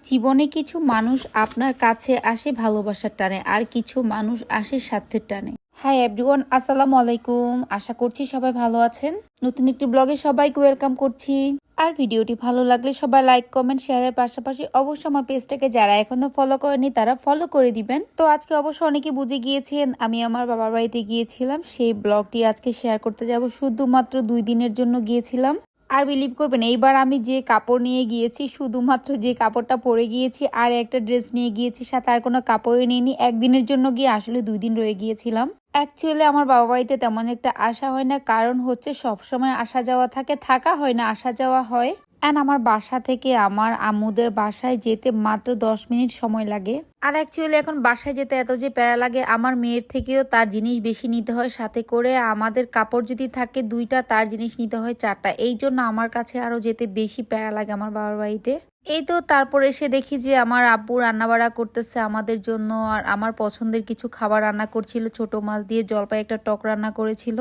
জীবনে কিছু মানুষ আপনার কাছে আসে ভালোবাসার টানে আর কিছু মানুষ আসে স্বার্থের টানে। হাই এভরিওয়ান, আসসালামু আলাইকুম। আশা করছি সবাই ভালো আছেন। নতুন একটি ব্লগে সবাইকে ওয়েলকাম করছি। আর ভিডিওটি ভালো লাগলে সবাই লাইক কমেন্ট শেয়ারের পাশাপাশি অবশ্যই আমার পেজটাকে যারা এখনো ফলো করেনি তারা ফলো করে দিবেন। তো আজকে অবশ্য অনেকে বুঝে গিয়েছেন আমি আমার বাবার বাড়িতে গিয়েছিলাম, সেই ব্লগটি আজকে শেয়ার করতে যাব। শুধুমাত্র 2 দিনের জন্য গিয়েছিলাম। আর বিলিভ করবেন এইবার আমি যে কাপড় নিয়ে গিয়েছি, শুধুমাত্র যে কাপড়টা পরে গিয়েছি আর একটা ড্রেস নিয়ে গিয়েছি, সাথে আর কোনো কাপড়ই নিইনি। একদিনের জন্য গিয়ে আসলে 2 দিন রয়ে গিয়েছিলাম। অ্যাকচুয়ালি আমার বাবা বাড়িতে তেমন একটা আসা হয় না, কারণ হচ্ছে সবসময় আসা যাওয়া থাকে, থাকা হয় না, আসা যাওয়া হয়। অ্যান্ড আমার বাসা থেকে আমার আম্মুদের বাসায় যেতে মাত্র 10 মিনিট সময় লাগে। আর অ্যাকচুয়ালি এখন বাসায় যেতে এত যে প্যারা লাগে, আমার মেয়ের থেকেও তার জিনিস বেশি নিতে হয় সাথে করে। আমাদের কাপড় যদি থাকে 2টা, তার জিনিস নিতে হয় 4টা। এই জন্য আমার কাছে আরও যেতে বেশি প্যারা লাগে আমার বাবার বাড়িতে। এই তো তারপর এসে দেখি যে আমার আব্বু রান্নাবাড়া করতেছে আমাদের জন্য, আর আমার পছন্দের কিছু খাবার রান্না করছিল। ছোট মাছ দিয়ে জলপাই একটা টক রান্না করেছিল।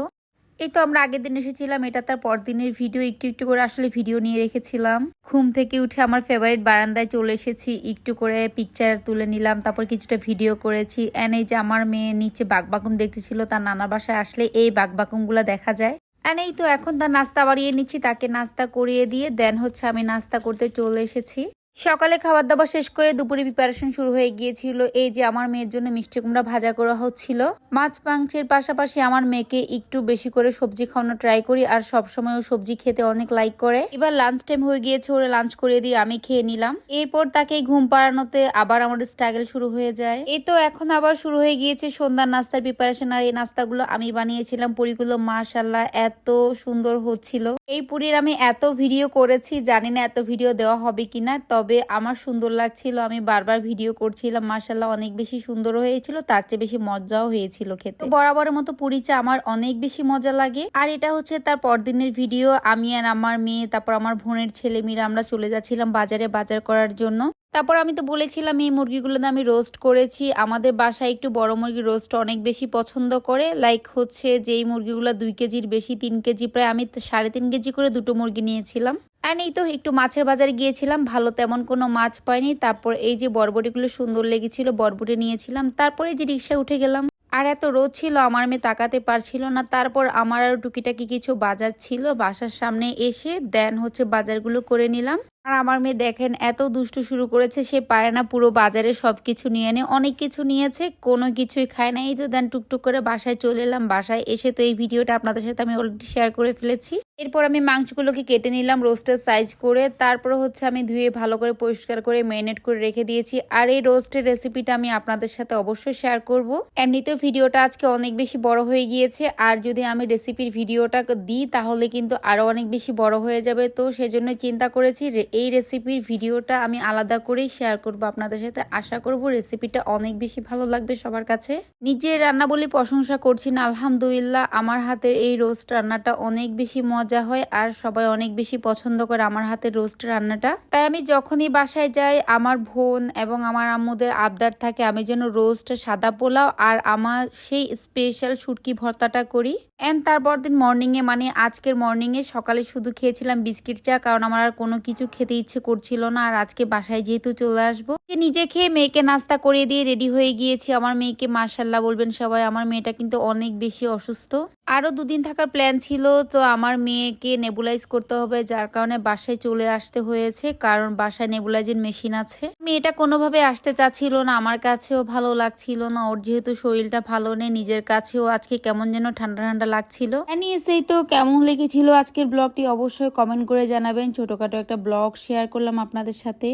এই তো আমরা আগের দিন এসেছিলাম, এটা তার পরদিনের ভিডিও। একটু একটু করে আসলে ভিডিও নিয়ে রেখেছিলাম। ঘুম থেকে উঠে আমার ফেভারিট বারান্দায় চলে এসেছি, একটু করে পিকচার তুলে নিলাম, তারপর কিছুটা ভিডিও করেছি। এন্ড এই যে আমার মেয়ে নিচে বাঘবাকুম দেখতেছিল, তার নানার বাসায় আসলে এই বাঘবাকুমগুলো দেখা যায়। এন্ড এই তো এখন তার নাস্তা বাড়িয়ে নিচ্ছি, তাকে নাস্তা করিয়ে দিয়ে দেন হচ্ছে আমি নাস্তা করতে চলে এসেছি। সকালে খাবার দাবার শেষ করে দুপুরে প্রিপারেশন শুরু হয়ে গিয়েছিল। এই যে আমার মেয়ের জন্য মিষ্টি কুমড়া ভাজা করা হচ্ছিল। মাছ মাংসের পাশাপাশি আমার মেয়েকে একটু বেশি করে সবজি খাওয়ানো ট্রাই করি, আর সবসময় ও সবজি খেতে অনেক লাইক করে। এবার লাঞ্চ টাইম হয়ে গিয়েছে, ওরা লাঞ্চ করে দিয়ে আমি খেয়ে নিলাম। এরপর তাকে ঘুম পাড়ানোতে আবার আমাদের স্ট্রাগল শুরু হয়ে যায়। এই তো এখন আবার শুরু হয়ে গিয়েছে সন্ধ্যার নাস্তার প্রিপারেশন, আর এই নাস্তাগুলো আমি বানিয়েছিলাম। পুরিগুলো মাশাআল্লাহ এত সুন্দর হচ্ছিল। এই পুরির আমি এত ভিডিও করেছি, জানি না এত ভিডিও দেওয়া হবে কিনা, তবে আমার সুন্দর লাগছিল, আমি বারবার ভিডিও করছিলাম। মাশাআল্লাহ অনেক বেশি সুন্দর হয়েছিল, তার চেয়ে বেশি মজাও হয়েছিল খেতে। বরাবরের মতো পুরি চা আমার অনেক বেশি মজা লাগে। আর এটা হচ্ছে তার পরদিনের ভিডিও। আমি আর আমার মেয়ে, তারপর আমার বোনের ছেলে মেয়েরা আমরা চলে যাচ্ছিলাম বাজারে বাজার করার জন্য। তারপর আমি তো বলেছিলাম এই মুরগিগুলো আমি রোস্ট করেছি। আমাদের বাসায় একটু বড় মুরগি রোস্ট অনেক বেশি পছন্দ করে। লাইক হচ্ছে যে এই মুরগিগুলো 2 কেজির বেশি, 3 কেজি প্রায়, আমি 3.5 কেজি করে 2টো মুরগি নিয়েছিলাম। আর এই তো একটু মাছের বাজারে গিয়েছিলাম, ভালো তেমন কোনো মাছ পাইনি। তারপর এই যে বরবটিগুলো সুন্দর লেগেছিল, বরবটি নিয়েছিলাম। তারপরে যে রিক্সায় উঠে গেলাম। আর এত রোদ ছিল আমার মেয়ে তাকাতে পারছিল না। তারপর আমার আরো টুকিটাকি কিছু বাজার ছিল, বাসার সামনে এসে দেন হচ্ছে বাজারগুলো করে নিলাম। আর আমার মেয়ে দেখেন এত দুষ্টু শুরু করেছে, সে পারে না পুরো বাজারে সবকিছু নিয়ে নে। অনেক কিছু নিয়েছে, কোনো কিছুই খায় না। এই তো দেন টুকটুক করে বাসায় চলে এলাম। বাসায় এসে তো এই ভিডিওটা আপনাদের সাথে আমি অলরেডি শেয়ার করে ফেলেছি। এরপর আমি মাংসগুলোকে কেটে নিলাম রোস্টের সাইজ করে। তারপর হচ্ছে আমি ধুয়ে ভালো করে পরিষ্কার করে ম্যারিনেট করে রেখে দিয়েছি। আর এই রোস্টের রেসিপিটা আমি আপনাদের সাথে অবশ্যই শেয়ার করব। এমনিতেও ভিডিওটা আজকে অনেক বেশি বড় হয়ে গিয়েছে, আর যদি আমি রেসিপির ভিডিওটা দিই তাহলে কিন্তু আরো অনেক বেশি বড় হয়ে যাবে। তো সেজন্য চিন্তা করেছি এই রেসিপির ভিডিওটা আমি আলাদা করেই শেয়ার করব আপনাদের সাথে। আশা করব রেসিপিটা অনেক বেশি ভালো লাগবে সবার কাছে। নিজের রান্না বলে প্রশংসা করছি না, আলহামদুলিল্লাহ আমার হাতের এই রোস্ট রান্নাটা অনেক বেশি মজা হয়, আর সবাই অনেক বেশি পছন্দ করে আমার হাতের রোস্ট রান্নাটা। তাই আমি যখনই বাসায় যাই আমার বোন এবং আমার আম্মুদের আবদার থাকে আমি যেন রোস্ট, সাদা পোলাও আর আমার সেই স্পেশাল শুটকি ভর্তাটা করি। এন্ড তারপর দিন মর্নিংয়ে, মানে আজকের মর্নিংয়ে সকালে শুধু খেয়েছিলাম বিস্কিট চা, কারণ আমার আর কোনো কিছু খেতে ইচ্ছে করছিল না। আর আজকে বাসায় যেহেতু চলে আসবো, নিজে খেয়ে মেয়েকে নাস্তা করিয়ে দিয়ে রেডি হয়ে গিয়েছি। আমার মেয়েকে মাশাআল্লাহ বলবেন সবাই, আমার মেয়েটা কিন্তু অনেক বেশি অসুস্থ। আরো 2 দিন থাকার প্ল্যান ছিল, তো আমার মেয়েকে নেবুলাইজ করতে হবে, যার কারণে বাসায় চলে আসতে হয়েছে, কারণ বাসায় নেবুলাইজের মেশিন আছে। মেয়েটা কোনোভাবে আসতে চাচ্ছিল না, আমার কাছেও ভালো লাগছিল না। ওর যেহেতু শরীরটা ভালো নেই, নিজের কাছেও আজকে কেমন যেন ঠান্ডা ঠান্ডা লাগছিল। এনিওয়েজ তো কেমন লেগেছিল আজকের ব্লগটি অবশ্যই কমেন্ট করে জানাবেন। ছোটখাটো একটা ব্লগ শেয়ার করলাম আপনাদের সাথে।